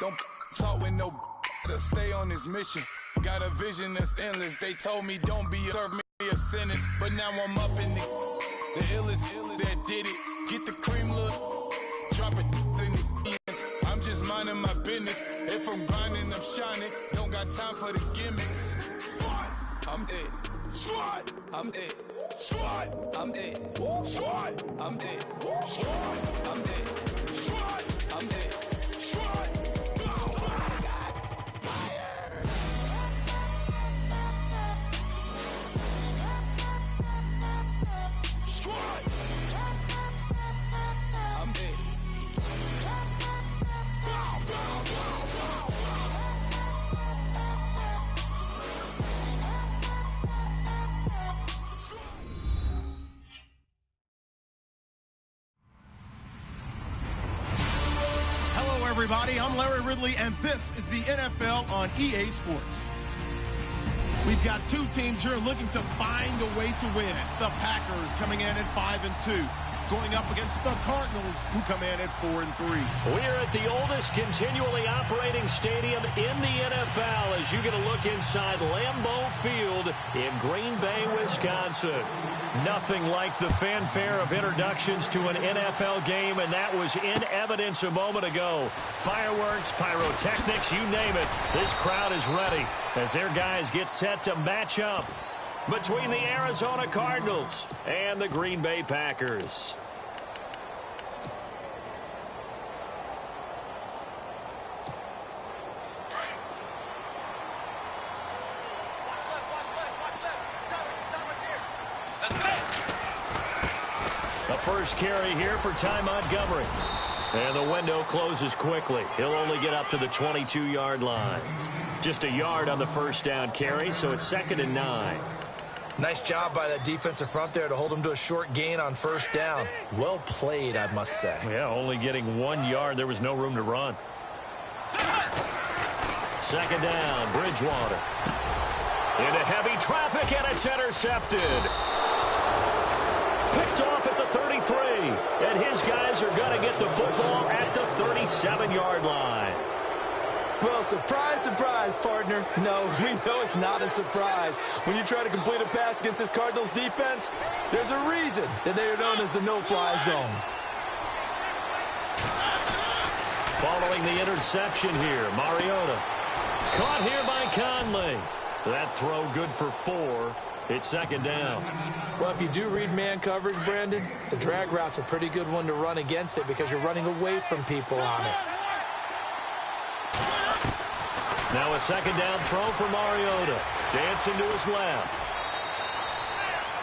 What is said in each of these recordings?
Don't talk with no to stay on this mission. Got a vision that's endless. They told me don't be serve me a sentence, but now I'm up in the illest that did it. Get the cream, look, drop it in the ends. I'm just minding my business. If I'm grinding, I'm shining. Don't got time for the gimmicks. I'm dead. Squad, I'm dead. Squad, I'm dead. Squad, I'm dead. Squad, I'm dead. Squad, I'm dead. Squad. Everybody, I'm Larry Ridley, and this is the NFL on EA Sports. We've got two teams here looking to find a way to win. The Packers coming in at 5-2, going up against the Cardinals, who come in at 4-3. We're at the oldest continually operating stadium in the NFL as you get a look inside Lambeau Field in Green Bay, Wisconsin. Nothing like the fanfare of introductions to an NFL game, and that was in evidence a moment ago. Fireworks, pyrotechnics, you name it. This crowd is ready as their guys get set to match up between the Arizona Cardinals and the Green Bay Packers. First carry here for Ty Montgomery. And the window closes quickly. He'll only get up to the 22-yard line. Just a yard on the first down carry, so it's 2nd and 9. Nice job by the defensive front there to hold him to a short gain on first down. Well played, I must say. Yeah, only getting 1 yard. There was no room to run. 2nd down, Bridgewater. Into heavy traffic, and it's intercepted. Picked off at the 33, and his guys are going to get the football at the 37-yard line. Well, surprise, surprise, partner. No, we know it's not a surprise. When you try to complete a pass against this Cardinals defense, there's a reason that they are known as the no-fly zone. Following the interception here, Mariota. Caught here by Conley. That throw good for 4. It's 2nd down. Well, if you do read man coverage, Brandon, the drag route's a pretty good one to run against it because you're running away from people on it. Now a 2nd down throw for Mariota. Dancing to his left.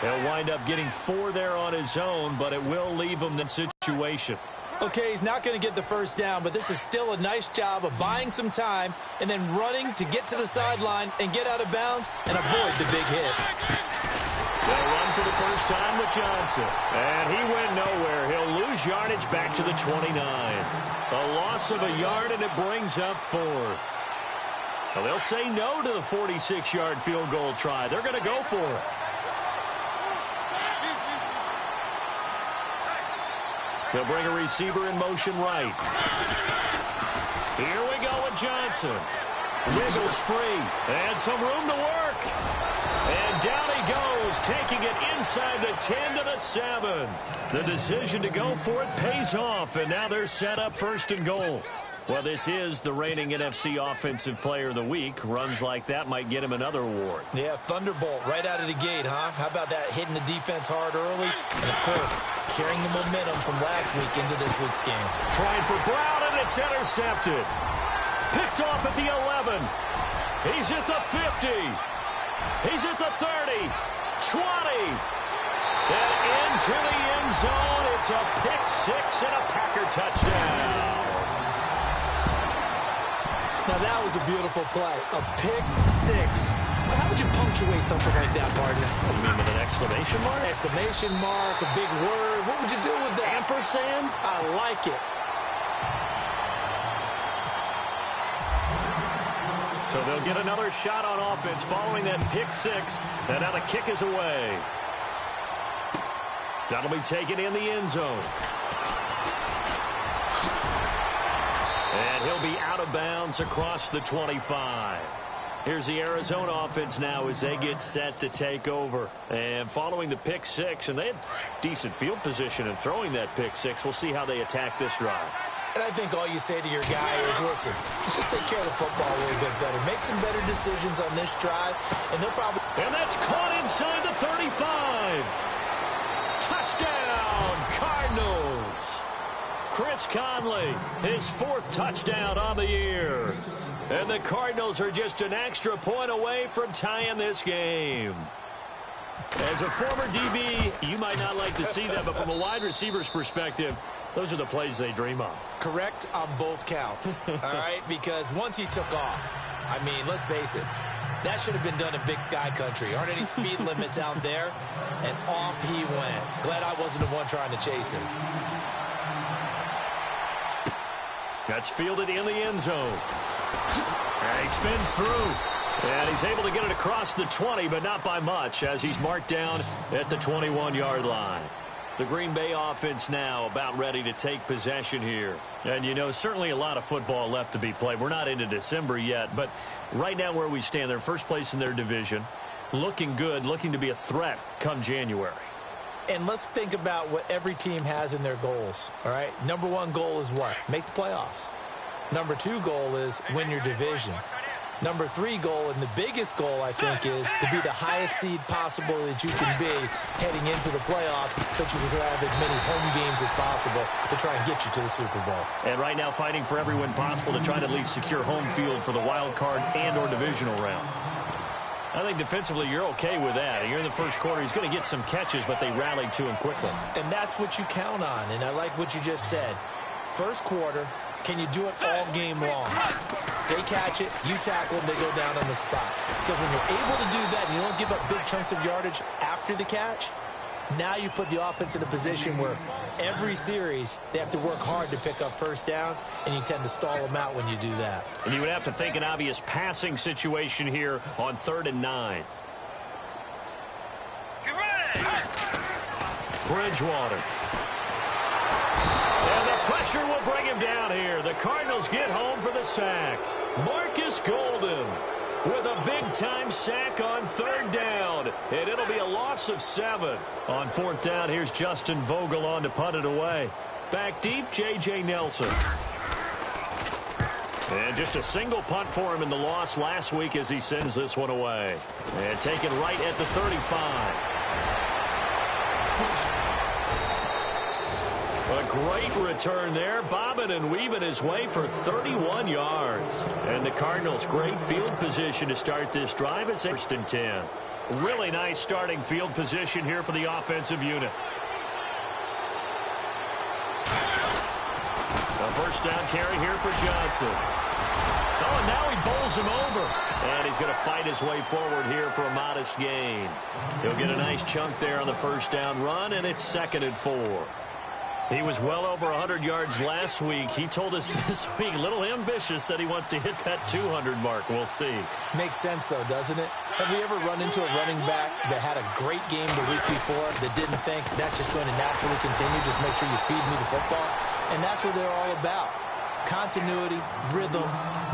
He'll wind up getting 4 there on his own, but it will leave him in situation. Okay, he's not going to get the first down, but this is still a nice job of buying some time and then running to get to the sideline and get out of bounds and avoid the big hit. They'll run for the first time with Johnson. And he went nowhere. He'll lose yardage back to the 29. A loss of a yard, and it brings up 4th. Well, they'll say no to the 46-yard field goal try. They're going to go for it. They'll bring a receiver in motion right. Here we go with Johnson. Wiggles free. And some room to work. And down he goes, taking it inside the 10 to the 7. The decision to go for it pays off, and now they're set up 1st and goal. Well, this is the reigning NFC Offensive Player of the Week. Runs like that might get him another award. Yeah, Thunderbolt right out of the gate, huh? How about that, hitting the defense hard early? And, of course, carrying the momentum from last week into this week's game. Trying for Brown, and it's intercepted. Picked off at the 11. He's at the 50. He's at the 30. 20. And into the end zone. It's a pick 6 and a Packer touchdown. Now, that was a beautiful play. A pick 6. Well, how would you punctuate something like that, partner? What do you mean, with an exclamation mark? Exclamation mark, a big word. What would you do with that? Ampersand? I like it. So they'll get another shot on offense following that pick 6. And now the kick is away. That'll be taken in the end zone. And He'll be out of bounds across the 25. Here's the Arizona offense now as they get set to take over. And following the pick six, and they had decent field position in throwing that pick six. We'll see how they attack this drive. And I think all you say to your guy is, listen, let's just take care of the football a little bit better. Make some better decisions on this drive, and they'll probably... And that's caught inside the 35. Touchdown, Cardinals. Chris Conley, his 4th touchdown on the year. And the Cardinals are just an extra point away from tying this game. As a former DB, you might not like to see that, but from a wide receiver's perspective, those are the plays they dream of. Correct on both counts, all right? Because once he took off, I mean, let's face it, that should have been done in Big Sky country. Aren't any speed limits out there? And off he went. Glad I wasn't the one trying to chase him. That's fielded in the end zone. And he spins through. And he's able to get it across the 20, but not by much, as he's marked down at the 21-yard line. The Green Bay offense now about ready to take possession here. And, you know, certainly a lot of football left to be played. We're not into December yet, but right now where we stand, they're first place in their division. Looking good, looking to be a threat come January. And let's think about what every team has in their goals, all right? Number 1 goal is what? Make the playoffs. Number 2 goal is win your division. Number 3 goal, and the biggest goal, I think, is to be the highest seed possible that you can be heading into the playoffs so that you can have as many home games as possible to try and get you to the Super Bowl. And right now fighting for every win possible to try to at least secure home field for the wild card and or divisional round. I think defensively you're okay with that. You're in the first quarter. He's going to get some catches, but they rallied to him quickly. And that's what you count on, and I like what you just said. First quarter, can you do it all game long? They catch it, you tackle them, they go down on the spot. Because when you're able to do that and you don't give up big chunks of yardage after the catch, now you put the offense in a position where every series they have to work hard to pick up first downs, and you tend to stall them out when you do that. And you would have to think an obvious passing situation here on 3rd and 9. Bridgewater. And the pressure will bring him down here. The Cardinals get home for the sack. Marcus Golden with a big-time sack on 3rd down. And it'll be a loss of 7. On 4th down, here's Justin Vogel on to punt it away. Back deep, J.J. Nelson. And just a single punt for him in the loss last week as he sends this one away. And taken right at the 35. A great return there, bobbing and weaving his way for 31 yards. And the Cardinals, great field position to start this drive as 1st and 10. Really nice starting field position here for the offensive unit. A first down carry here for Johnson. Oh, and now he bowls him over. And he's going to fight his way forward here for a modest gain. He'll get a nice chunk there on the first down run, and it's 2nd and 4. He was well over 100 yards last week. He told us this week, a little ambitious, said he wants to hit that 200 mark. We'll see. Makes sense, though, doesn't it? Have we ever run into a running back that had a great game the week before that didn't think that's just going to naturally continue? Just make sure you feed me the football. And that's what they're all about. Continuity, rhythm,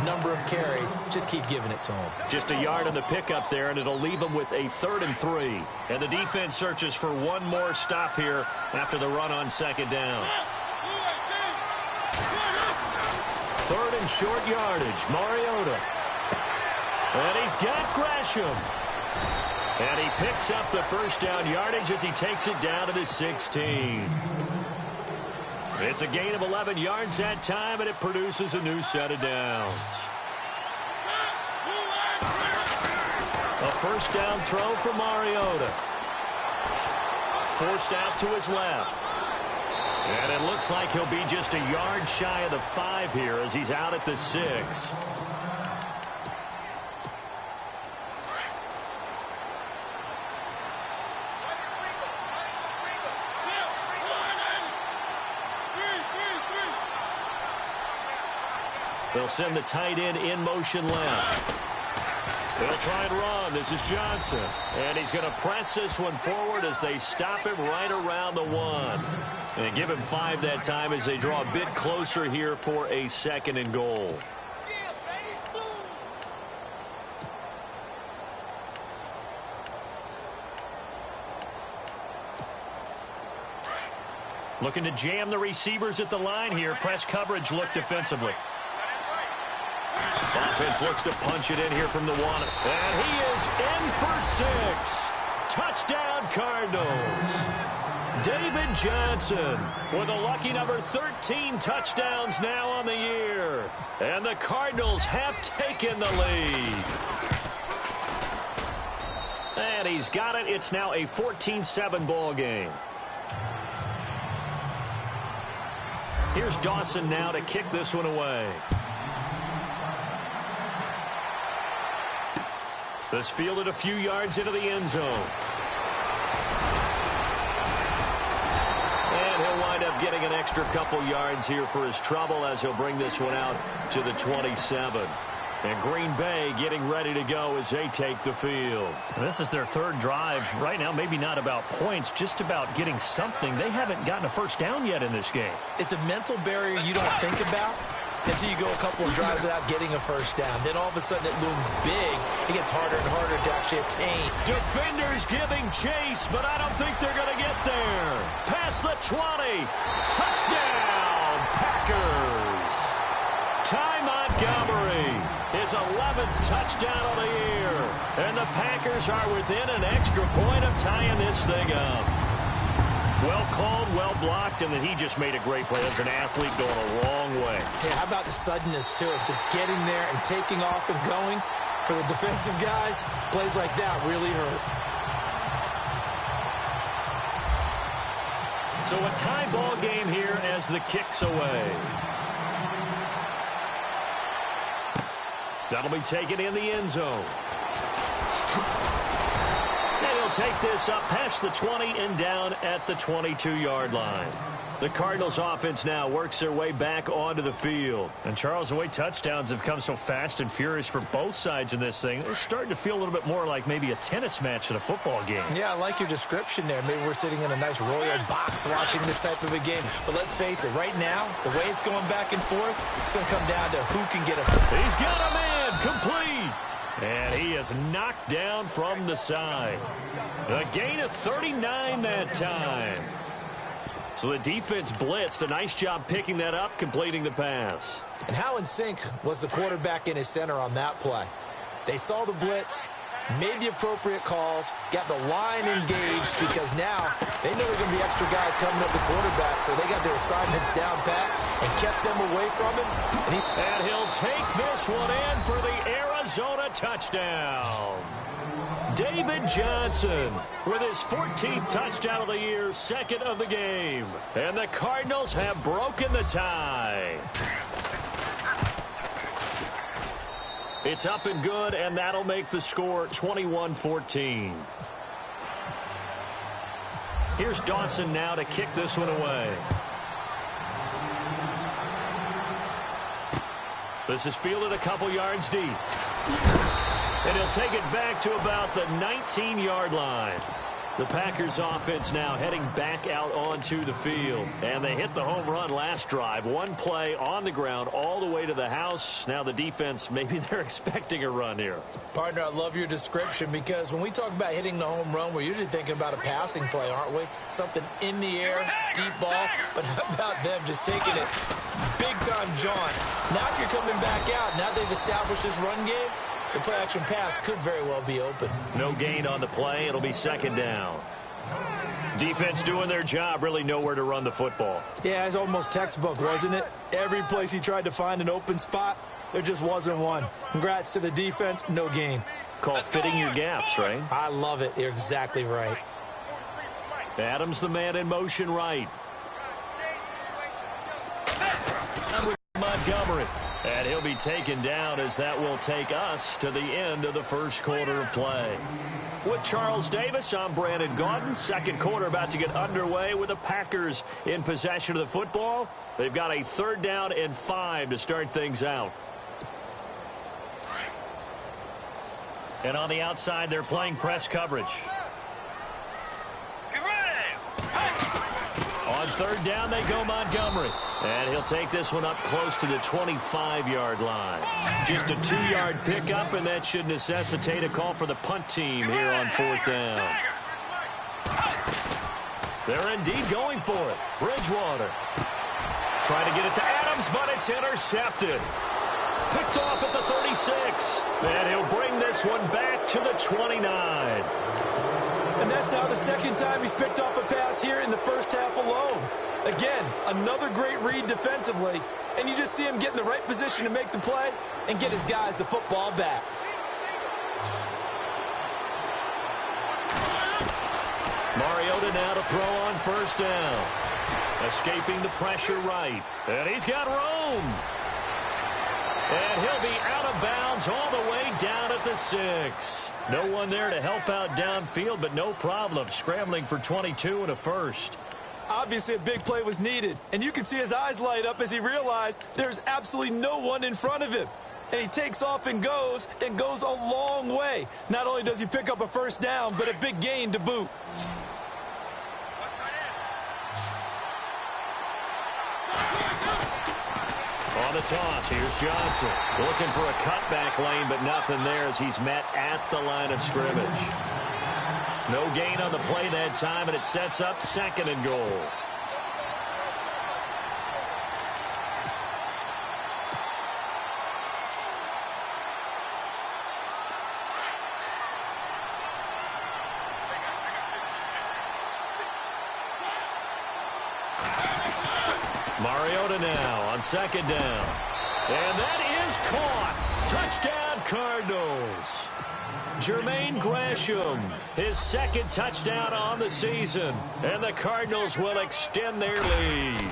number of carries. Just keep giving it to him. Just a yard on the pickup there, and it'll leave him with a 3rd and 3. And the defense searches for one more stop here after the run on 2nd down. 3rd and short yardage, Mariota. And he's got Gresham. And he picks up the first down yardage as he takes it down to the 16. It's a gain of 11 yards that time, and it produces a new set of downs. A first down throw for Mariota. Forced out to his left. And it looks like he'll be just a yard shy of the 5 here as he's out at the 6. They'll send the tight end in motion left. They'll try and run. This is Johnson. And he's going to press this one forward as they stop him right around the 1. And give him 5 that time as they draw a bit closer here for a 2nd and goal. Looking to jam the receivers at the line here. Press coverage look defensively. Offense looks to punch it in here from the 1. And he is in for 6. Touchdown, Cardinals. David Johnson with a lucky number 13 touchdowns now on the year. And the Cardinals have taken the lead. And he's got it. It's now a 14-7 ball game. Here's Dawson now to kick this one away. This fielded a few yards into the end zone. And he'll wind up getting an extra couple yards here for his trouble as he'll bring this one out to the 27. And Green Bay getting ready to go as they take the field. And this is their 3rd drive. Right now, maybe not about points, just about getting something. They haven't gotten a first down yet in this game. It's a mental barrier you don't think about until you go a couple of drives without getting a first down. Then all of a sudden it looms big. It gets harder and harder to actually attain. Defenders giving chase, but I don't think they're going to get there. Past the 20. Touchdown, Packers. Ty Montgomery, his 11th touchdown of the year. And the Packers are within an extra point of tying this thing up. Well called, well blocked, and then he just made a great play. As an athlete going a long way. Yeah, how about the suddenness to it? Just getting there and taking off and going. For the defensive guys, plays like that really hurt. So a tie ball game here as the kick's away. That'll be taken in the end zone. And he'll take this up past the 20 and down at the 22-yard line. The Cardinals offense now works their way back onto the field. And Charles, the way touchdowns have come so fast and furious for both sides in this thing, it's starting to feel a little bit more like maybe a tennis match than a football game. Yeah, I like your description there. Maybe we're sitting in a nice royal box watching this type of a game. But let's face it, right now, the way it's going back and forth, it's going to come down to who can get a... He's got a man complete. And he is knocked down from the side. A gain of 39 that time. So the defense blitzed. A nice job picking that up, completing the pass. And how in sync was the quarterback in his center on that play? They saw the blitz, made the appropriate calls, got the line engaged because now they know there are going to be extra guys coming up the quarterback, so they got their assignments down pat and kept them away from him. And he'll take this one in for the Arizona touchdown. David Johnson with his 14th touchdown of the year, 2nd of the game. And the Cardinals have broken the tie. It's up and good, and that'll make the score 21-14. Here's Dawson now to kick this one away. This is fielded a couple yards deep. And he'll take it back to about the 19-yard line. The Packers offense now heading back out onto the field. And they hit the home run last drive. One play on the ground all the way to the house. Now the defense, maybe they're expecting a run here. Partner, I love your description because when we talk about hitting the home run, we're usually thinking about a passing play, aren't we? Something in the air, deep ball. But how about them just taking it big-time jaunt? Now if you're coming back out, now they've established this run game, the play-action pass could very well be open. No gain on the play. It'll be 2nd down. Defense doing their job, really nowhere to run the football. Yeah, it's almost textbook, wasn't it? Every place he tried to find an open spot, there just wasn't one. Congrats to the defense, no gain. Called fitting your gaps, right? I love it. You're exactly right. Adams the man in motion right. Montgomery. And he'll be taken down as that will take us to the end of the first quarter of play. With Charles Davis, I'm Brandon Gaudin. Second quarter about to get underway with the Packers in possession of the football. They've got a 3rd down and 5 to start things out. And on the outside, they're playing press coverage. On third down, they go Montgomery. And he'll take this one up close to the 25-yard line. Just a 2-yard pickup, and that should necessitate a call for the punt team here on fourth down. They're indeed going for it. Bridgewater trying to get it to Adams, but it's intercepted. Picked off at the 36. And he'll bring this one back to the 29. And that's now the second time he's picked off a pass here in the first half alone. Again, another great read defensively, and you just see him get in the right position to make the play and get his guys the football back. Mariota now to throw on first down. Escaping the pressure right. And he's got room. And he'll be out of bounds all the way down at the 6. No one there to help out downfield, but no problem. Scrambling for 22 and a first. Obviously, a big play was needed, and you can see his eyes light up as he realized there's absolutely no one in front of him. And he takes off and goes a long way. Not only does he pick up a first down, but a big gain to boot. On the toss, here's Johnson. Looking for a cutback lane, but nothing there as he's met at the line of scrimmage. No gain on the play that time, and it sets up second and goal. Mariota now on second down. And that is caught. Touchdown, Cardinals. Jermaine Gresham, his second touchdown on the season. And the Cardinals will extend their lead.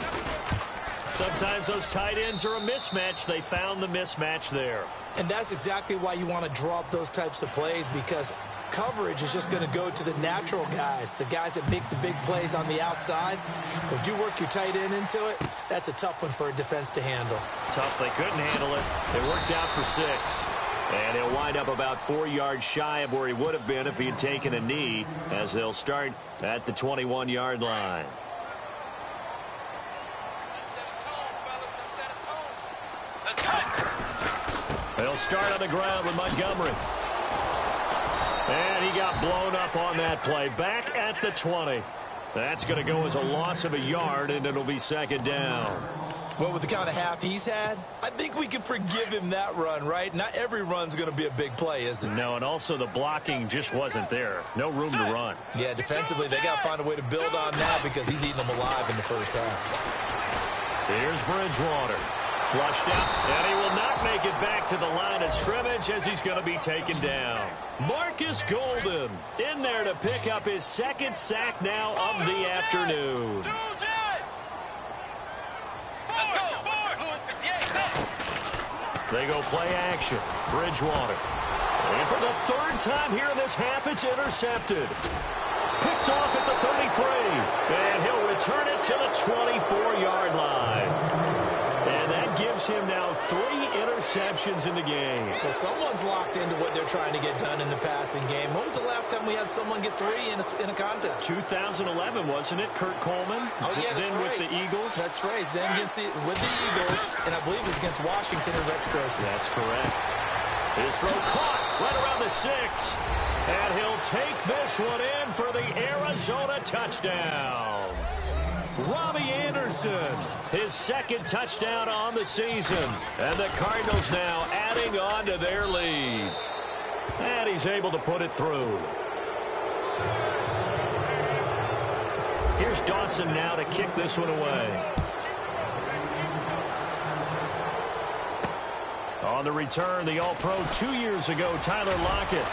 Sometimes those tight ends are a mismatch. They found the mismatch there. And that's exactly why you want to draw up those types of plays, because coverage is just going to go to the natural guys, the guys that make the big plays on the outside. But if you work your tight end into it, that's a tough one for a defense to handle. Tough. They couldn't handle it. It worked out for 6. And he'll wind up about 4 yards shy of where he would have been if he had taken a knee, as they'll start at the 21-yard line. They'll start on the ground with Montgomery. And he got blown up on that play. Back at the 20. That's going to go as a loss of a yard, and it'll be second down. Well, with the kind of half he's had, I think we can forgive him that run, right? Not every run's going to be a big play, is it? No, and also the blocking just wasn't there. No room to run. Yeah, defensively, they got to find a way to build on that because he's eating them alive in the first half. Here's Bridgewater. Flushed out, and he will not make it back to the line of scrimmage as he's going to be taken down. Marcus Golden in there to pick up his second sack now of the afternoon. They go play action. Bridgewater. And for the third time here in this half, it's intercepted. Picked off at the 33. And he'll return it to the 24-yard line. And that gives him now 3 interceptions in the game. Well, someone's locked into what they're trying to get done in the passing game. When was the last time we had someone get 3 in a contest? 2011, wasn't it? Kurt Coleman? Oh, yeah, that's then right. with the Eagles? That's right. Then with the Eagles, and I believe it was against Washington or Rex Grossman. That's correct. His throw caught right around the 6. And he'll take this one in for the Arizona touchdown. Robbie Anderson, his second touchdown on the season. And the Cardinals now adding on to their lead. And he's able to put it through. Here's Dawson now to kick this one away. On the return, the All-Pro 2 years ago, Tyler Lockett.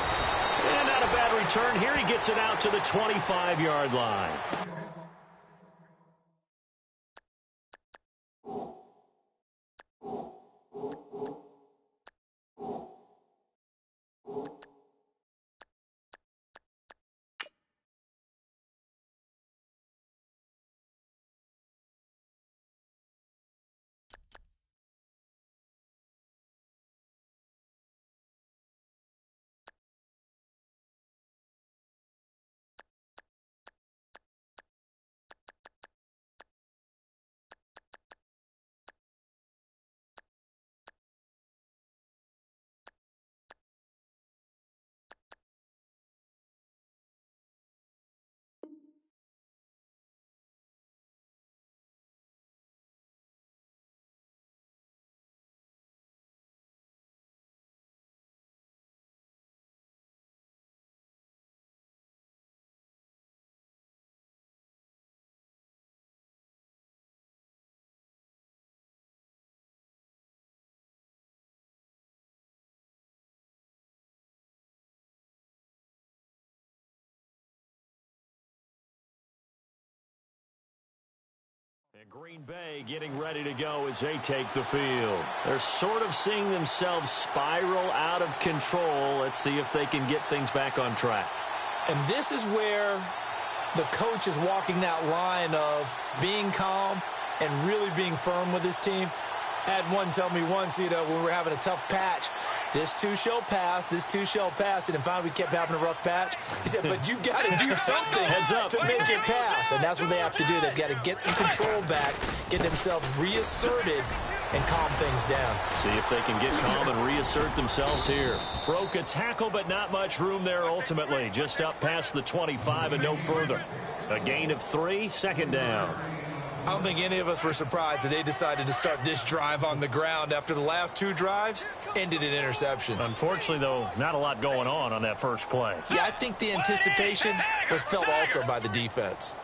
And not a bad return. Here he gets it out to the 25-yard line. And Green Bay getting ready to go as they take the field. They're sort of seeing themselves spiral out of control. Let's see if they can get things back on track. And this is where the coach is walking that line of being calm and really being firm with his team. I had one tell me once, when we were having a tough patch, this too shall pass, this too shall pass. And finally we kept having a rough patch. He said, but you've got to do something to make it pass. And that's what they have to do. They've got to get some control back, get themselves reasserted, and calm things down. See if they can get calm and reassert themselves here. Broke a tackle, but not much room there ultimately. Just up past the 25 and no further. A gain of 3, second down. I don't think any of us were surprised that they decided to start this drive on the ground after the last 2 drives ended in interceptions. Unfortunately, though, not a lot going on that first play. Yeah, I think the anticipation was felt also by the defense.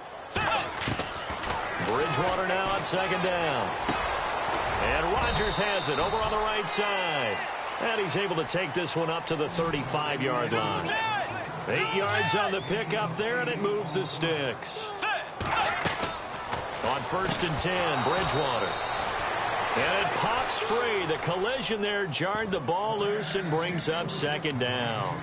Bridgewater now on second down. And Rodgers has it over on the right side. And he's able to take this one up to the 35-yard line. 8 yards on the pickup there, and it moves the sticks. On 1st and 10, Bridgewater. And it pops free. The collision there jarred the ball loose and brings up second down.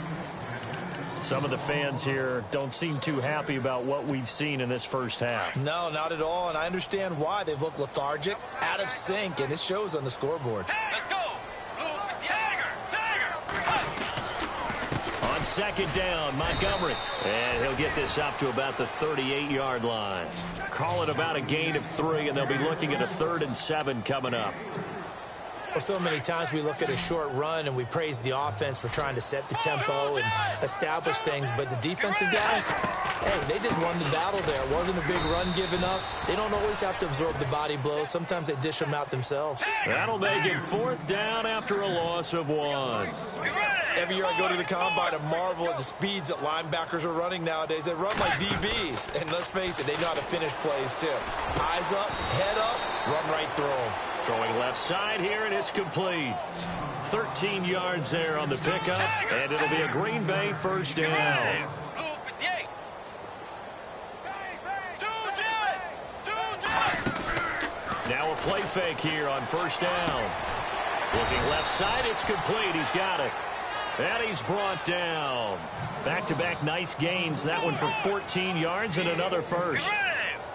Some of the fans here don't seem too happy about what we've seen in this first half. No, not at all, and I understand why. They've looked lethargic, out of sync, and it shows on the scoreboard. Let's go. On second down, Montgomery. And he'll get this up to about the 38-yard line. Call it about a gain of 3, and they'll be looking at a 3rd and 7 coming up. Well, so many times we look at a short run and we praise the offense for trying to set the tempo and establish things, but the defensive guys, hey, they just won the battle there. It wasn't a big run given up. They don't always have to absorb the body blows. Sometimes they dish them out themselves. That'll make it 4th down after a loss of 1. Every year I go to the combine and marvel at the speeds that linebackers are running nowadays. They run like DBs. And let's face it, they know how to finish plays too. Eyes up, head up, run right through them. Throwing left side here, and it's complete. 13 yards there on the pickup, and it'll be a Green Bay first down. Now a play fake here on first down. Looking left side, it's complete. He's got it. And he's brought down. Back-to-back nice gains. That one for 14 yards and another first.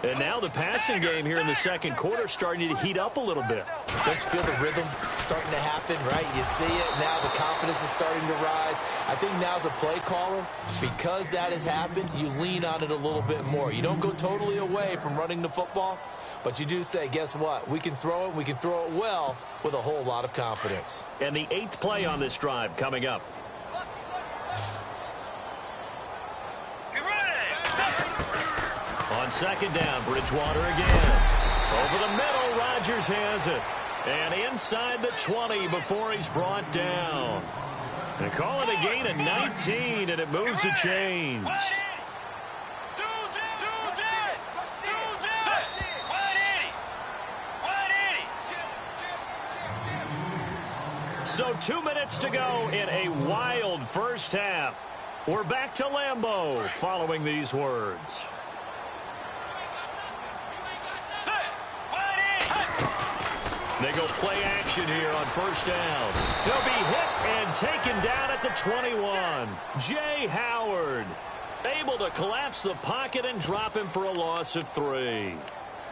And now the passing game here in the second quarter starting to heat up a little bit. Don't you feel the rhythm starting to happen, right? You see it now. The confidence is starting to rise. I think now as a play caller, because that has happened, you lean on it a little bit more. You don't go totally away from running the football, but you do say, guess what? We can throw it. We can throw it well with a whole lot of confidence. And the 8th play on this drive coming up. On second down, Bridgewater again. Over the middle, Rodgers has it. And inside the 20 before he's brought down. They call it a gain of 19, and it moves the chains. So 2 minutes to go in a wild first half. We're back to Lambeau following these words. They go play action here on first down. He'll be hit and taken down at the 21. Jay Howard able to collapse the pocket and drop him for a loss of 3.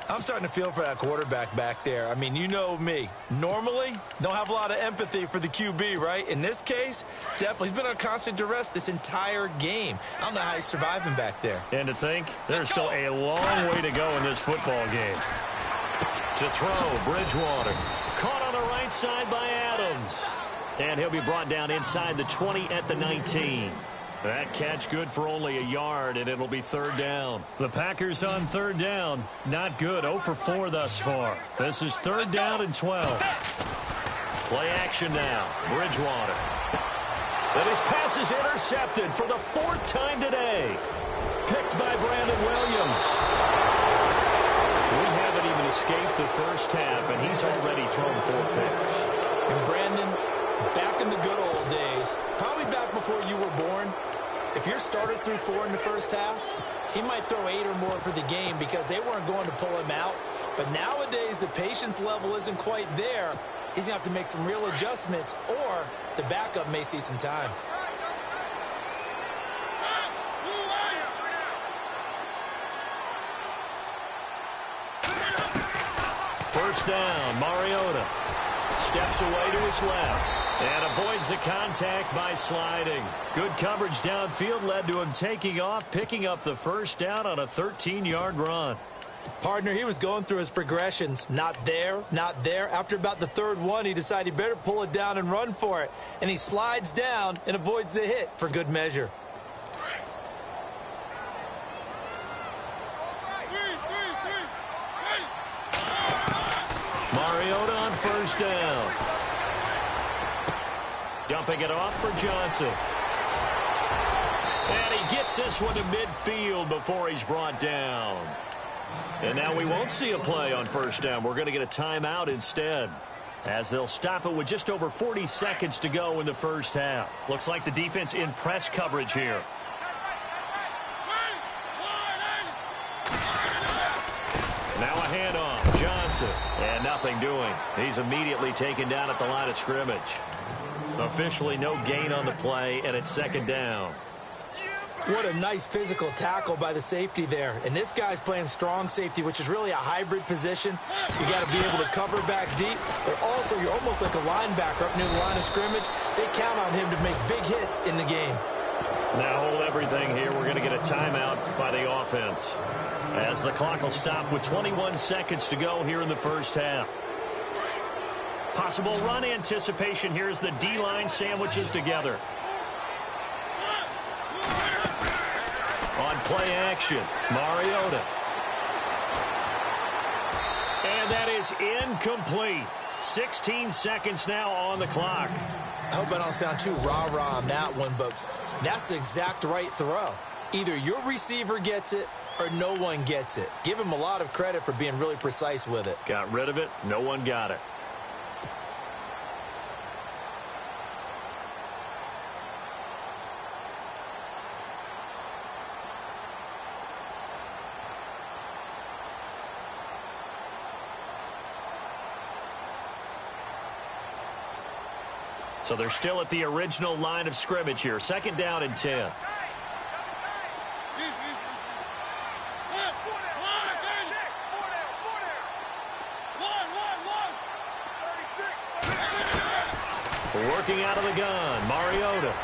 I'm starting to feel for that quarterback back there. I mean, you know me. Normally, don't have a lot of empathy for the QB, right? In this case, definitely. He's been on constant duress this entire game. I don't know how he's surviving back there. And to think, there's still a long way to go in this football game. To throw, Bridgewater. Caught on the right side by Adams. And he'll be brought down inside the 20 at the 19. That catch good for only a yard, and it'll be third down. The Packers on third down. Not good. 0 for 4 thus far. This is third down and 12. Play action now. Bridgewater. And his pass is intercepted for the 4th time today. Picked by Brandon Williams. We haven't even escaped the first half, and he's already thrown 4 picks. And Brandon, back in the good old days, probably back before you were born, if your starter threw 4 in the first half, he might throw 8 or more for the game because they weren't going to pull him out But nowadays, the patience level isn't quite there. He's going to have to make some real adjustments, or the backup may see some time. First down, Mariota steps away to his left and avoids the contact by sliding. Good coverage downfield led to him taking off, picking up the first down on a 13-yard run. Partner, he was going through his progressions. Not there, not there. After about the third one, he decided he better pull it down and run for it. And he slides down and avoids the hit for good measure. Mariota on first down. Dumping it off for Johnson. And he gets this one to midfield before he's brought down. And now we won't see a play on first down. We're going to get a timeout instead, as they'll stop it with just over 40 seconds to go in the first half. Looks like the defense in press coverage here. Now a handoff. Johnson. And nothing doing. He's immediately taken down at the line of scrimmage. Officially no gain on the play, and it's second down. What a nice physical tackle by the safety there. And this guy's playing strong safety, which is really a hybrid position. You got to be able to cover back deep, but also you're almost like a linebacker up near the line of scrimmage. They count on him to make big hits in the game. Now hold everything here. We're going to get a timeout by the offense, as the clock will stop with 21 seconds to go here in the first half. Possible run anticipation here as the D-line sandwiches together. On play action, Mariota. And that is incomplete. 16 seconds now on the clock. I hope I don't sound too rah-rah on that one, but that's the exact right throw. Either your receiver gets it or no one gets it. Give him a lot of credit for being really precise with it. Got rid of it. No one got it. So they're still at the original line of scrimmage here. Second down and 10. Working out of the gun, Mariota.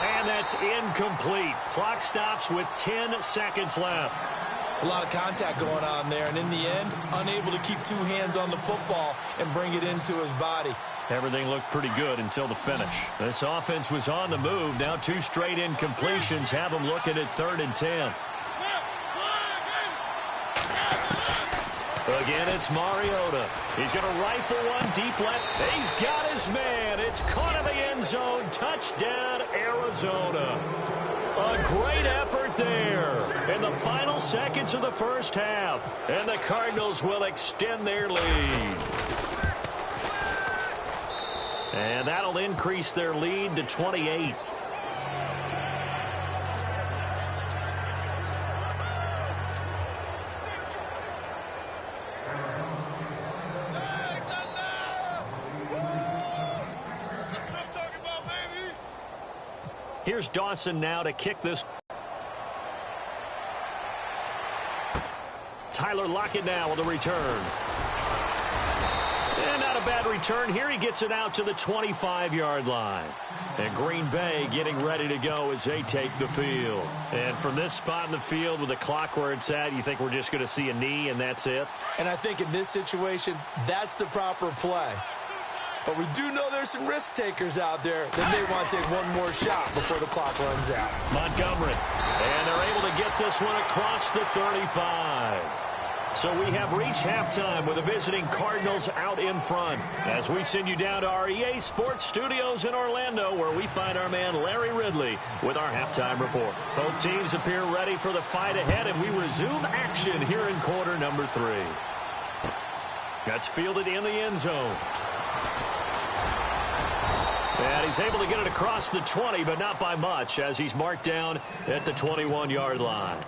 And that's incomplete. Clock stops with 10 seconds left. It's a lot of contact going on there, and in the end, unable to keep two hands on the football and bring it into his body. Everything looked pretty good until the finish. This offense was on the move. Now two straight incompletions have them looking at 3rd and 10. Again, it's Mariota. He's going to rifle one deep left. He's got his man. It's caught in the end zone. Touchdown, Arizona. A great effort there in the final seconds of the first half. And the Cardinals will extend their lead. And that'll increase their lead to 28. Here's Dawson now to kick this. Tyler Lockett now with a return. And not a bad return here. He gets it out to the 25-yard line. And Green Bay getting ready to go as they take the field. And from this spot in the field with the clock where it's at, you think we're just going to see a knee and that's it? And I think in this situation, that's the proper play. But we do know there's some risk takers out there that may want to take one more shot before the clock runs out. Montgomery. And they're able to get this one across the 35. So we have reached halftime with the visiting Cardinals out in front. As we send you down to our EA Sports Studios in Orlando, where we find our man Larry Ridley with our halftime report. Both teams appear ready for the fight ahead, and we resume action here in quarter number 3. That's fielded in the end zone. And he's able to get it across the 20, but not by much, as he's marked down at the 21-yard line.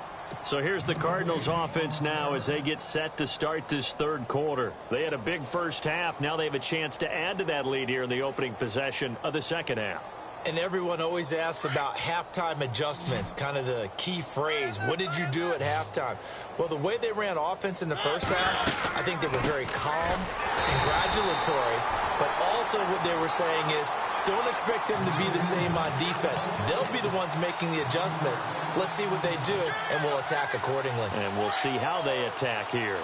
So here's the Cardinals offense now as they get set to start this third quarter. They had a big first half. Now they have a chance to add to that lead here in the opening possession of the second half. And everyone always asks about halftime adjustments, kind of the key phrase. What did you do at halftime? Well, the way they ran offense in the first half, I think they were very calm, congratulatory, but also what they were saying is, don't expect them to be the same on defense. They'll be the ones making the adjustments. Let's see what they do, and we'll attack accordingly. And we'll see how they attack here.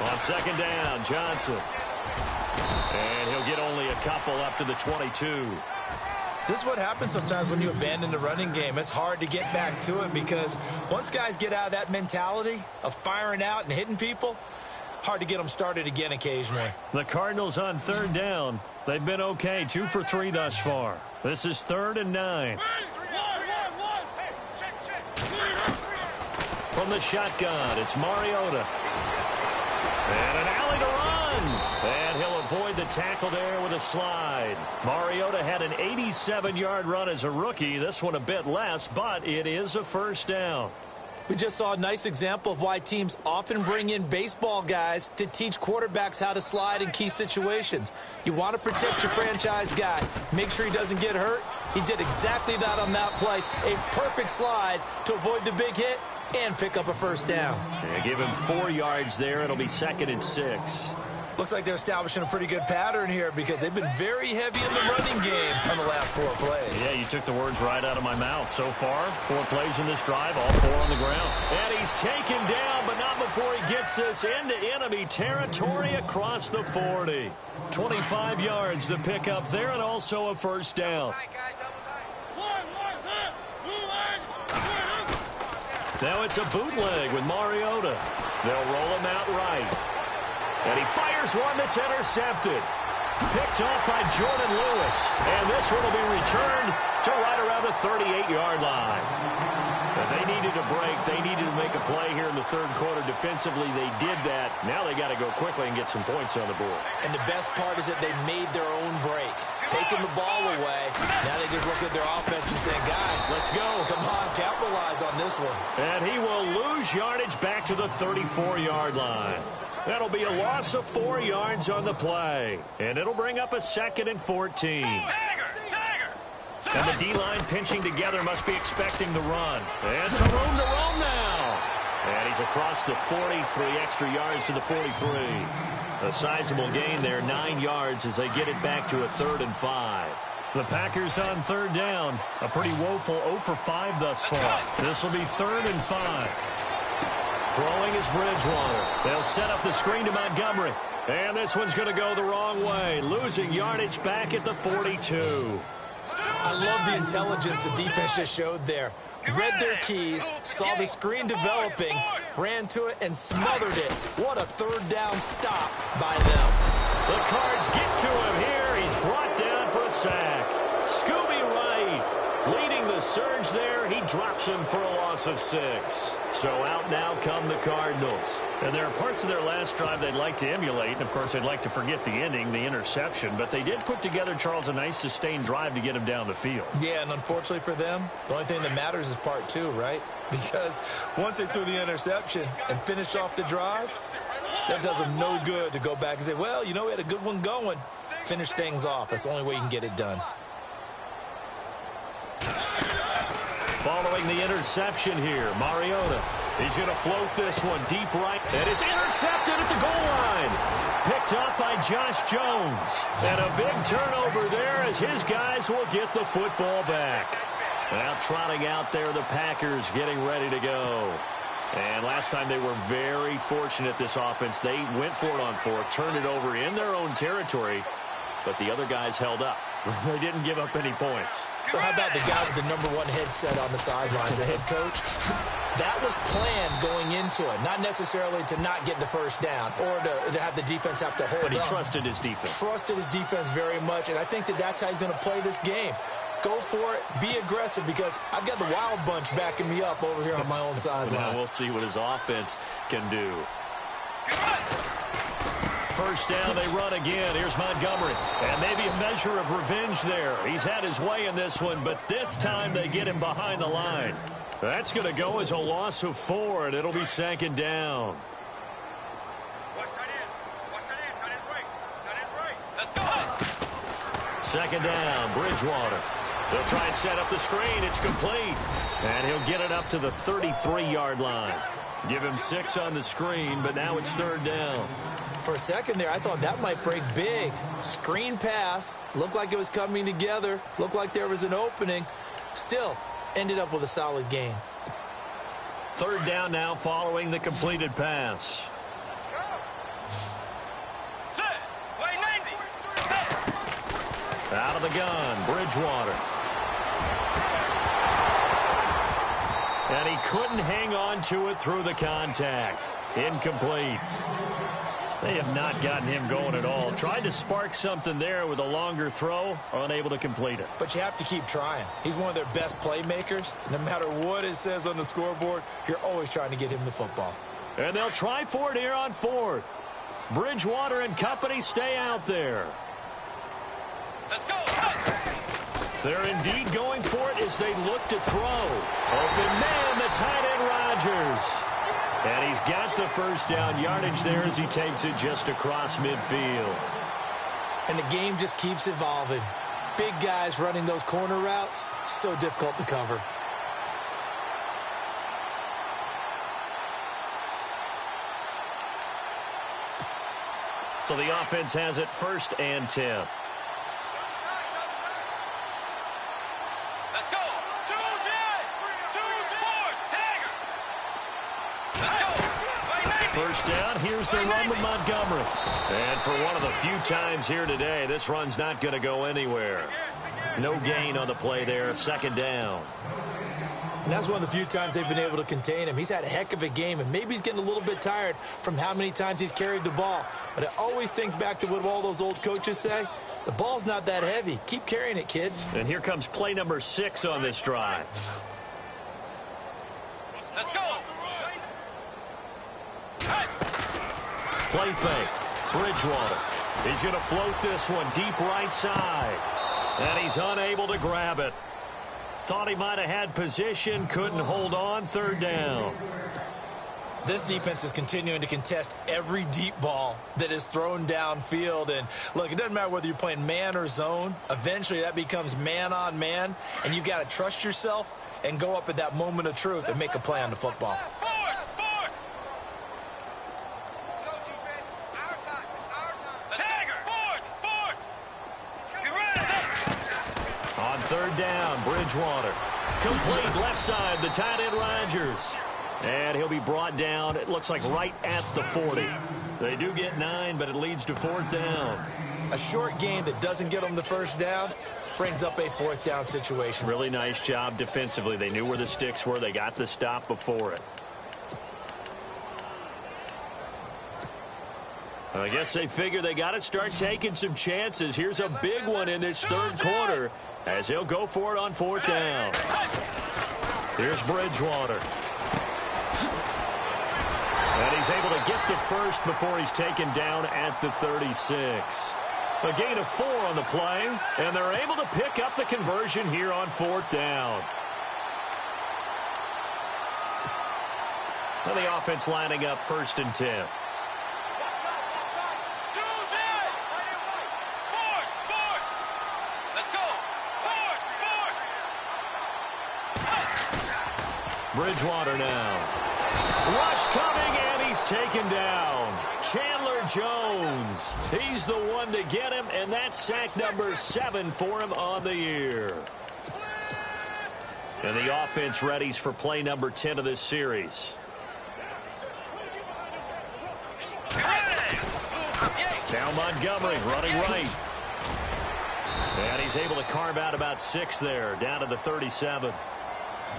On second down, Johnson. And he'll get only a couple up to the 22. This is what happens sometimes when you abandon the running game. It's hard to get back to it because once guys get out of that mentality of firing out and hitting people, hard to get them started again occasionally. The Cardinals on third down. They've been okay, 2 for 3 thus far. This is 3rd and 9. From the shotgun, it's Mariota. And an alley to run. And he'll avoid the tackle there with a slide. Mariota had an 87-yard run as a rookie. This one a bit less, but it is a first down. We just saw a nice example of why teams often bring in baseball guys to teach quarterbacks how to slide in key situations. You want to protect your franchise guy. Make sure he doesn't get hurt. He did exactly that on that play. A perfect slide to avoid the big hit and pick up a first down. Yeah, give him 4 yards there. It'll be 2nd and 6. Looks like they're establishing a pretty good pattern here because they've been very heavy in the running game on the last 4 plays. Yeah, you took the words right out of my mouth. So far, 4 plays in this drive, all 4 on the ground. And he's taken down, but not before he gets this into enemy territory across the 40. 25 yards to pick up there and also a first down. Now it's a bootleg with Mariota. They'll roll him out right. And he fires one that's intercepted. Picked off by Jordan Lewis. And this one will be returned to right around the 38-yard line. But they needed a break. They needed to make a play here in the third quarter. Defensively, they did that. Now they got to go quickly and get some points on the board. And the best part is that they made their own break. Taking the ball away. Now they just look at their offense and say, guys, let's go. Come on, capitalize on this one. And he will lose yardage back to the 34-yard line. That'll be a loss of 4 yards on the play. And it'll bring up a 2nd and 14. And the D-line pinching together must be expecting the run. And some room to roam now. And he's across the 40, 3 extra yards to the 43. A sizable gain there, 9 yards as they get it back to a 3rd and 5. The Packers on third down. A pretty woeful 0 for 5 thus far. This will be 3rd and 5. Throwing is Bridgewater. They'll set up the screen to Montgomery. And this one's going to go the wrong way. Losing yardage back at the 42. I love the intelligence the defense just showed there. Read their keys, saw the screen developing, ran to it, and smothered it. What a third down stop by them. The Cards get to him here. He's brought down for a sack. Scooby Wright leading the surge there. He drops him for a loss of 6. So out now come the Cardinals. And there are parts of their last drive they'd like to emulate. And, of course, they'd like to forget the ending, the interception. But they did put together, Charles, a nice sustained drive to get him down the field. Yeah, and unfortunately for them, the only thing that matters is part 2, right? Because once they threw the interception and finished off the drive, that does them no good to go back and say, well, you know, we had a good one going. Finish things off. That's the only way you can get it done. Following the interception here, Mariota. He's going to float this one deep right. And it's intercepted at the goal line. Picked up by Josh Jones. And a big turnover there as his guys will get the football back. Now trotting out there, the Packers getting ready to go. And last time they were very fortunate, this offense. They went for it on 4, turned it over in their own territory. But the other guys held up. They didn't give up any points. So how about the guy with the #1 headset on the sidelines, the head coach? That was planned going into it, not necessarily to not get the first down or to have the defense have to hold But he up. trusted his defense. Trusted his defense very much, and I think that that's how he's going to play this game. Go for it, be aggressive, because I've got the wild bunch backing me up over here on my own sideline. Now we'll see what his offense can do. First down, they run again. Here's Montgomery. And maybe a measure of revenge there. He's had his way in this one, but this time they get him behind the line. That's going to go as a loss of 4, and it'll be second down. Second down, Bridgewater. They'll try and set up the screen. It's complete. And he'll get it up to the 33-yard line. Give him 6 on the screen, but now it's third down. For a second there, I thought that might break big. Screen pass. Looked like it was coming together. Looked like there was an opening. Still, ended up with a solid gain. Third down now following the completed pass. Out of the gun, Bridgewater. And he couldn't hang on to it through the contact. Incomplete. They have not gotten him going at all. Tried to spark something there with a longer throw, unable to complete it. But you have to keep trying. He's one of their best playmakers. No matter what it says on the scoreboard, you're always trying to get him the football. And they'll try for it here on 4th. Bridgewater and company stay out there. Let's go. They're indeed going for it as they look to throw. Open man, the tight end Rodgers. And he's got the first down yardage there as he takes it just across midfield. And the game just keeps evolving. Big guys running those corner routes, so difficult to cover. So the offense has it 1st and 10. First down, here's the run with Montgomery. And for one of the few times here today, this run's not going to go anywhere. No gain on the play there, second down. And that's one of the few times they've been able to contain him. He's had a heck of a game, and maybe he's getting a little bit tired from how many times he's carried the ball. But I always think back to what all those old coaches say. The ball's not that heavy. Keep carrying it, kid. And here comes play number 6 on this drive. Let's go. Play fake. Bridgewater. He's going to float this one deep right side. And he's unable to grab it. Thought he might have had position. Couldn't hold on. Third down. This defense is continuing to contest every deep ball that is thrown downfield. And, look, it doesn't matter whether you're playing man or zone. Eventually, that becomes man on man. And you've got to trust yourself and go up at that moment of truth and make a play on the football. On third down, Bridgewater. Complete left side, the tight end Rodgers. And he'll be brought down, it looks like right at the 40. They do get 9, but it leads to 4th down. A short gain that doesn't get them the first down brings up a 4th down situation. Really nice job defensively. They knew where the sticks were. They got the stop before it. I guess they figure they got to start taking some chances. Here's a big one in this third quarter as he'll go for it on 4th down. Here's Bridgewater. And he's able to get the first before he's taken down at the 36. A gain of 4 on the play, and they're able to pick up the conversion here on 4th down. And the offense lining up 1st and 10. Bridgewater now. Rush coming, and he's taken down. Chandler Jones. He's the one to get him, and that's sack number 7 for him on the year. And the offense readies for play number 10 of this series. Now Montgomery running right. And he's able to carve out about 6 there, down to the 37.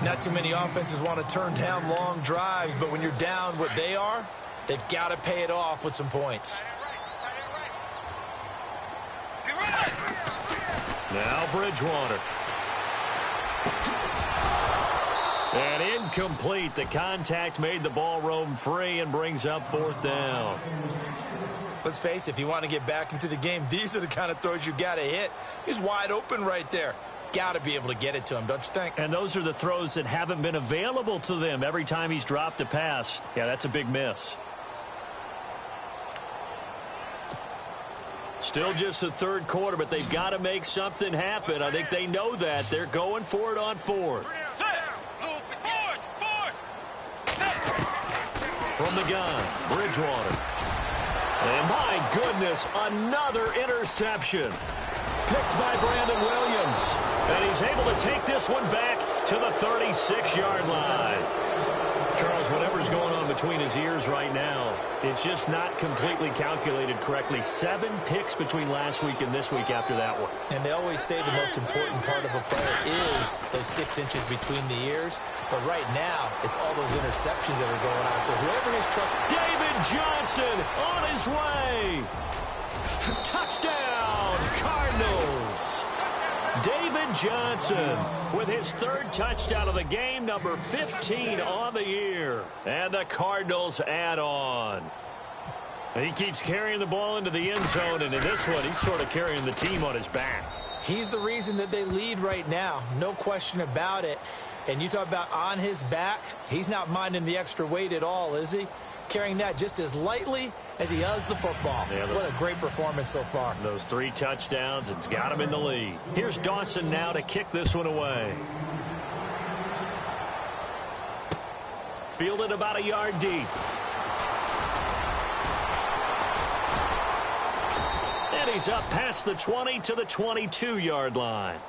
Not too many offenses want to turn down long drives, but when you're down what they are, they've got to pay it off with some points. Now Bridgewater. And incomplete. The contact made the ball roam free and brings up 4th down. Let's face it, if you want to get back into the game, these are the kind of throws you got to hit. He's wide open right there. Got to be able to get it to him, don't you think? And those are the throws that haven't been available to them every time he's dropped a pass. Yeah, that's a big miss. Still just the third quarter, but they've got to make something happen. I think they know that. They're going for it on fourth. From the gun, Bridgewater. And my goodness, another interception. Picked by Brandon Williams. And he's able to take this one back to the 36-yard line. Charles, whatever's going on between his ears right now, it's just not completely calculated correctly. 7 picks between last week and this week after that one. And they always say the most important part of a player is those 6 inches between the ears. But right now, it's all those interceptions that are going on. So whoever has trusted... David Johnson on his way. Touchdown, Cardinals. David Johnson with his 3rd touchdown of the game, number 15 on the year. And the Cardinals add on. He keeps carrying the ball into the end zone, and in this one, he's sort of carrying the team on his back. He's the reason that they lead right now. No question about it. And you talk about on his back, he's not minding the extra weight at all, is he? Carrying that just as lightly as he does the football. Yeah, what a great performance so far. Those 3 touchdowns, it's got him in the lead. Here's Dawson now to kick this one away. Fielded about a yard deep. And he's up past the 20 to the 22-yard line.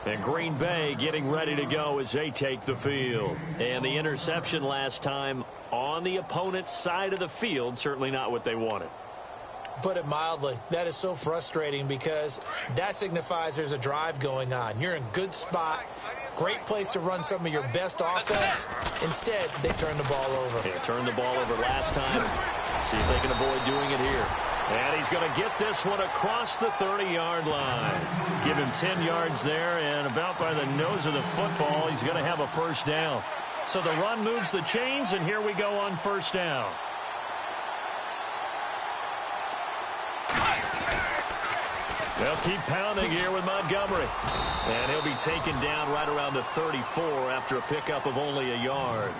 And Green Bay getting ready to go as they take the field. And the interception last time on the opponent's side of the field, certainly not what they wanted. Put it mildly, that is so frustrating because that signifies there's a drive going on. You're in good spot, great place to run some of your best offense. Instead, they turn the ball over. Yeah, turned the ball over last time. See if they can avoid doing it here. And he's going to get this one across the 30-yard line. Give him 10 yards there, and about by the nose of the football, he's going to have a first down. So the run moves the chains, and here we go on first down. They'll keep pounding here with Montgomery. And he'll be taken down right around the 34 after a pickup of only a yard.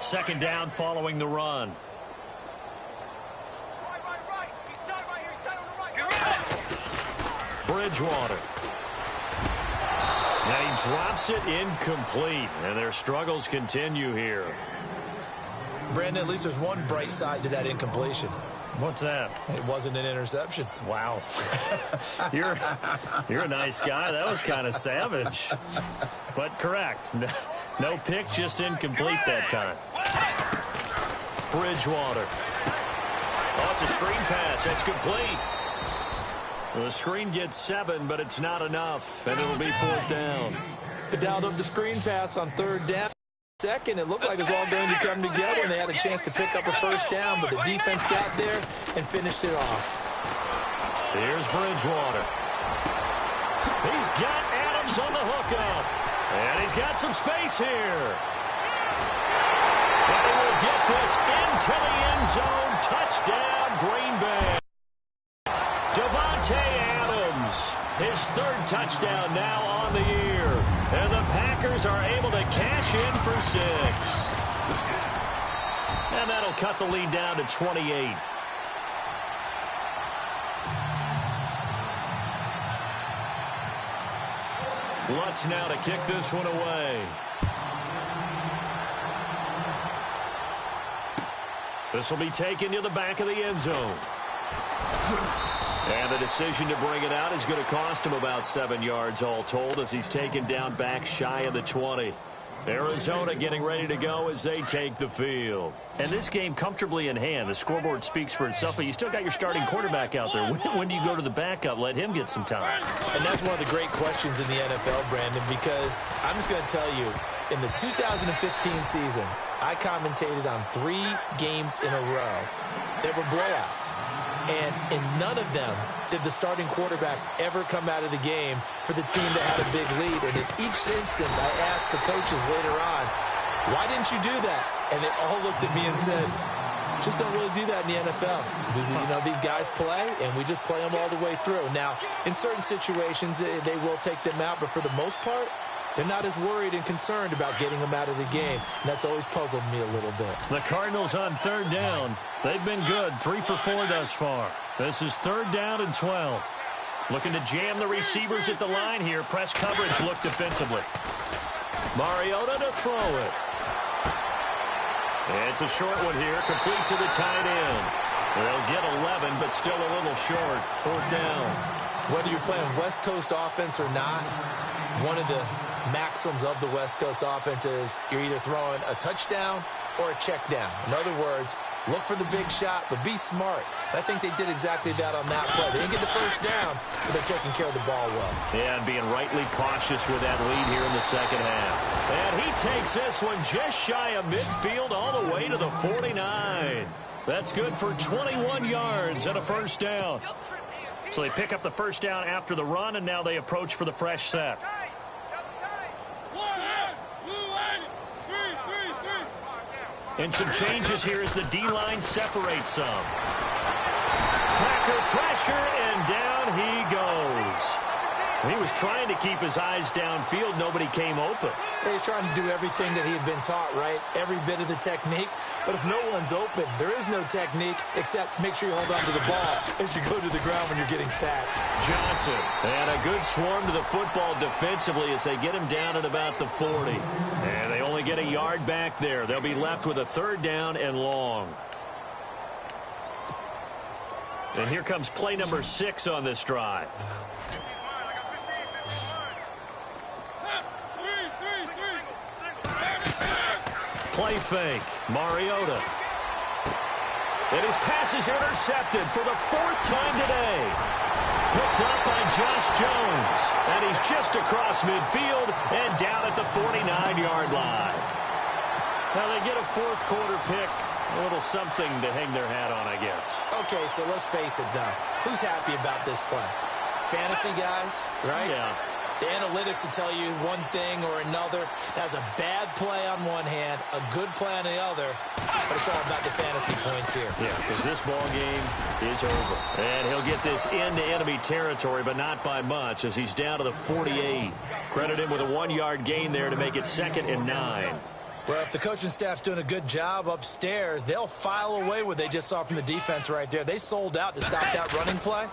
Second down following the run. Bridgewater. And he drops it incomplete. And their struggles continue here. Brandon, at least there's one bright side to that incompletion. What's that? It wasn't an interception. Wow. You're a nice guy. That was kind of savage. But correct. No pick, just incomplete that time. Bridgewater. Oh, it's a screen pass. That's complete. The screen gets 7, but it's not enough, and it'll be 4th down. They dialed up the screen pass on 3rd down. Second, it looked like it was all going to come together, and they had a chance to pick up a first down, but the defense got there and finished it off. Here's Bridgewater. He's got Adams on the hookup, and he's got some space here. And he will get this into the end zone. Touchdown, Green Bay. Devontae Adams, his 3rd touchdown now on the year. And the Packers are able to cash in for 6. And that'll cut the lead down to 28. Lutz now to kick this one away. This will be taken to the back of the end zone. And the decision to bring it out is going to cost him about 7 yards all told as he's taken down back shy of the 20. Arizona getting ready to go as they take the field. And this game comfortably in hand. The scoreboard speaks for itself, but you still got your starting quarterback out there. When do you go to the backup? Let him get some time. And that's one of the great questions in the NFL, Brandon, because I'm just going to tell you, in the 2015 season, I commentated on 3 games in a row that were blowouts. And in none of them did the starting quarterback ever come out of the game for the team that had a big lead. And in each instance, I asked the coaches later on, Why didn't you do that? And they all looked at me and said, just don't really do that in the NFL. You know, these guys play, and we just play them all the way through. Now, in certain situations, they will take them out, but for the most part, they're not as worried and concerned about getting them out of the game. And that's always puzzled me a little bit. The Cardinals on third down. They've been good, 3 for 4 thus far. This is third down and 12. Looking to jam the receivers at the line here. Press coverage look defensively. Mariota to throw it. It's a short one here, complete to the tight end. They'll get 11, but still a little short. Fourth down. Whether you're playing West Coast offense or not, one of the maxims of the West Coast offense is you're either throwing a touchdown or a check down. In other words, look for the big shot, but be smart. I think they did exactly that on that play. They didn't get the first down, but they're taking care of the ball well. Yeah, and being rightly cautious with that lead here in the second half. And he takes this one just shy of midfield all the way to the 49. That's good for 21 yards and a first down. So they pick up the first down after the run, and now they approach for the fresh set. And some changes here as the D-line separates some. Packer pressure, and down he goes. He was trying to keep his eyes downfield. Nobody came open. He's trying to do everything that he had been taught, right? Every bit of the technique. But if no one's open, there is no technique except make sure you hold on to the ball as you go to the ground when you're getting sacked. Johnson, and a good swarm to the football defensively as they get him down at about the 40. And they only get a yard back there. They'll be left with a third down and long. And here comes play number 6 on this drive. Play fake. Mariota. And his pass is intercepted for the 4th time today. Picked up by Josh Jones. And he's just across midfield and down at the 49-yard line. Now they get a 4th quarter pick. A little something to hang their hat on, I guess. Okay, so let's face it, though. Who's happy about this play? Fantasy guys, right? Yeah. The analytics will tell you one thing or another. That's a bad play on one hand, a good play on the other, but it's all about the fantasy points here. Yeah, because this ball game is over. And he'll get this into enemy territory, but not by much as he's down to the 48. Credit him with a 1-yard gain there to make it 2nd and 9. Well, if the coaching staff's doing a good job upstairs, they'll file away what they just saw from the defense right there. They sold out to stop that running play.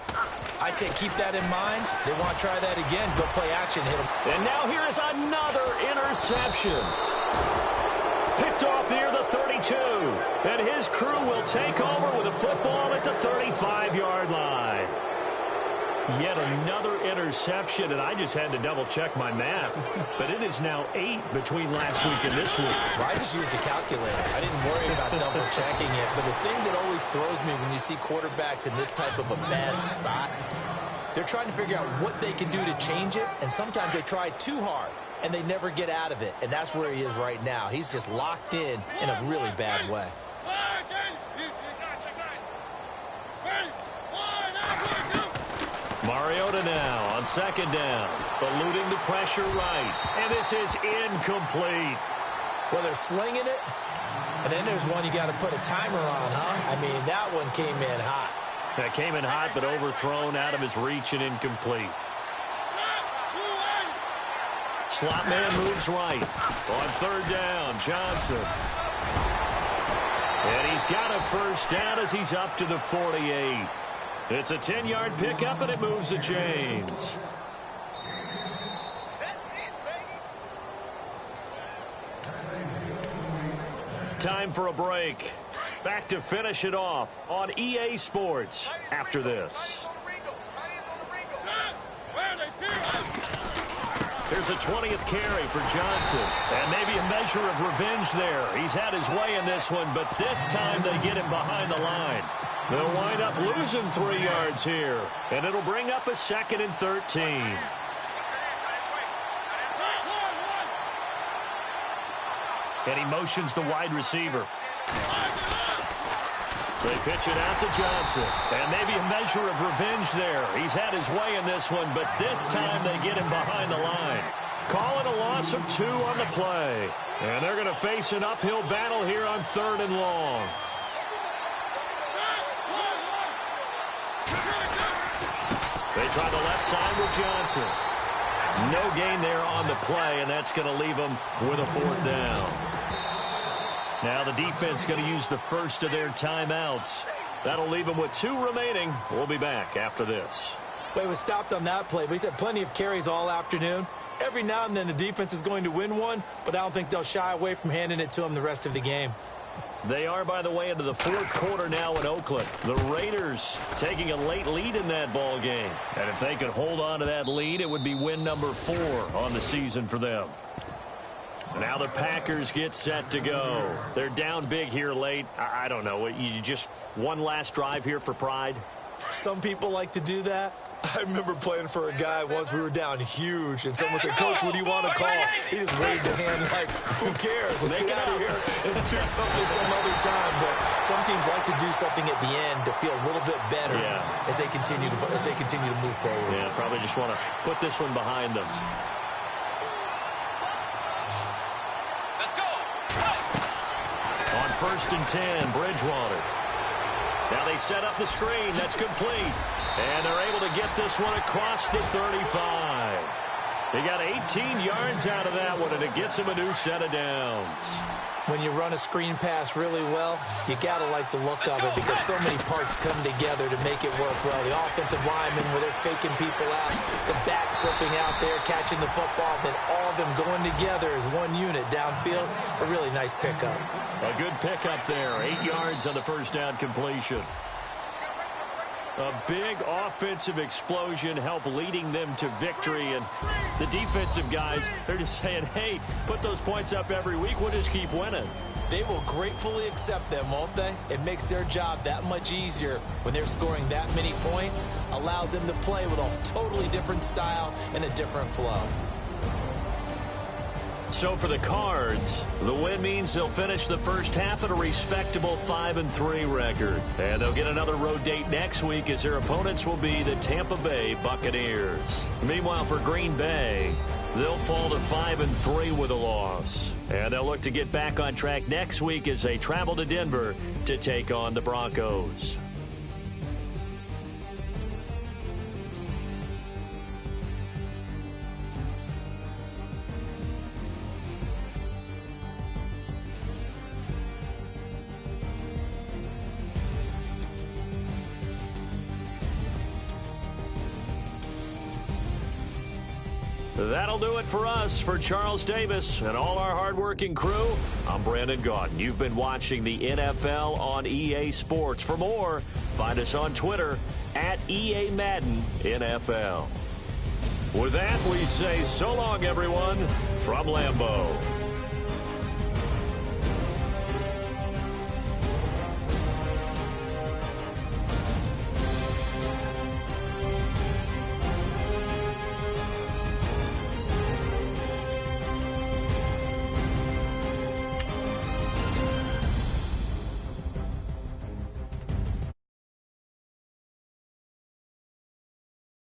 I'd say keep that in mind. They want to try that again. Go play action, hit them. And now here is another interception. Picked off near the 32. And his crew will take over with a football at the 35-yard line. Yet another interception, and I just had to double-check my math. But it is now 8 between last week and this week. Well, I just used a calculator. I didn't worry about double-checking it. But the thing that always throws me when you see quarterbacks in this type of a bad spot, they're trying to figure out what they can do to change it, and sometimes they try too hard, and they never get out of it. And that's where he is right now. He's just locked in a really bad way. Mariota now on 2nd down, eluding the pressure right, and this is incomplete. Well, they're slinging it, and then there's one you got to put a timer on, huh? I mean, that one came in hot. That came in hot, but overthrown out of his reach and incomplete. Slot man moves right. On 3rd down, Johnson. And he's got a first down as he's up to the 48. It's a 10-yard pickup, and it moves the chains. Time for a break. Back to finish it off on EA Sports after this. There's a 20th carry for Johnson. And maybe a measure of revenge there. He's had his way in this one, but this time they get him behind the line. They'll wind up losing 3 yards here. And it'll bring up a 2nd and 13. And he motions the wide receiver. They pitch it out to Johnson. And maybe a measure of revenge there. He's had his way in this one, but this time they get him behind the line. Calling a loss of 2 on the play. And they're going to face an uphill battle here on 3rd and long. They try the left side with Johnson. No gain there on the play, and that's going to leave them with a 4th down. Now the defense going to use the first of their timeouts. That'll leave them with 2 remaining. We'll be back after this. Well, he was stopped on that play, but he's had plenty of carries all afternoon. Every now and then the defense is going to win one, but I don't think they'll shy away from handing it to him the rest of the game. They are, by the way, into the 4th quarter now in Oakland. The Raiders taking a late lead in that ball game. And if they could hold on to that lead, it would be win number 4 on the season for them. Now the Packers get set to go. They're down big here late. I don't know. You just one last drive here for pride? Some people like to do that. I remember playing for a guy once. We were down huge, and someone said, "Coach, what do you want to call?" He just waved a hand like, "Who cares? Let's get out of here and do something some other time." But some teams like to do something at the end to feel a little bit better as they continue to move forward. Yeah, probably just want to put this one behind them. Let's go. On 1st and 10, Bridgewater. Now they set up the screen. That's complete. And they're able to get this one across the 35. They got 18 yards out of that one, and it gets them a new set of downs. When you run a screen pass really well, you got to like the look of it because so many parts come together to make it work well. The offensive linemen, where they're faking people out, the back slipping out there, catching the football, then all of them going together as one unit downfield. A really nice pickup. A good pickup there. 8 yards on the first down completion. A big offensive explosion helped leading them to victory. And the defensive guys, they're just saying, hey, put those points up every week. We'll just keep winning. They will gratefully accept them, won't they? It makes their job that much easier when they're scoring that many points. Allows them to play with a totally different style and a different flow. So for the Cards, the win means they'll finish the first half at a respectable 5-3 record. And they'll get another road date next week as their opponents will be the Tampa Bay Buccaneers. Meanwhile, for Green Bay, they'll fall to 5-3 with a loss. And they'll look to get back on track next week as they travel to Denver to take on the Broncos. That'll do it for us. For Charles Davis and all our hardworking crew, I'm Brandon Gaudin. You've been watching the NFL on EA Sports. For more, find us on Twitter at EA Madden NFL. With that, we say so long, everyone, from Lambeau.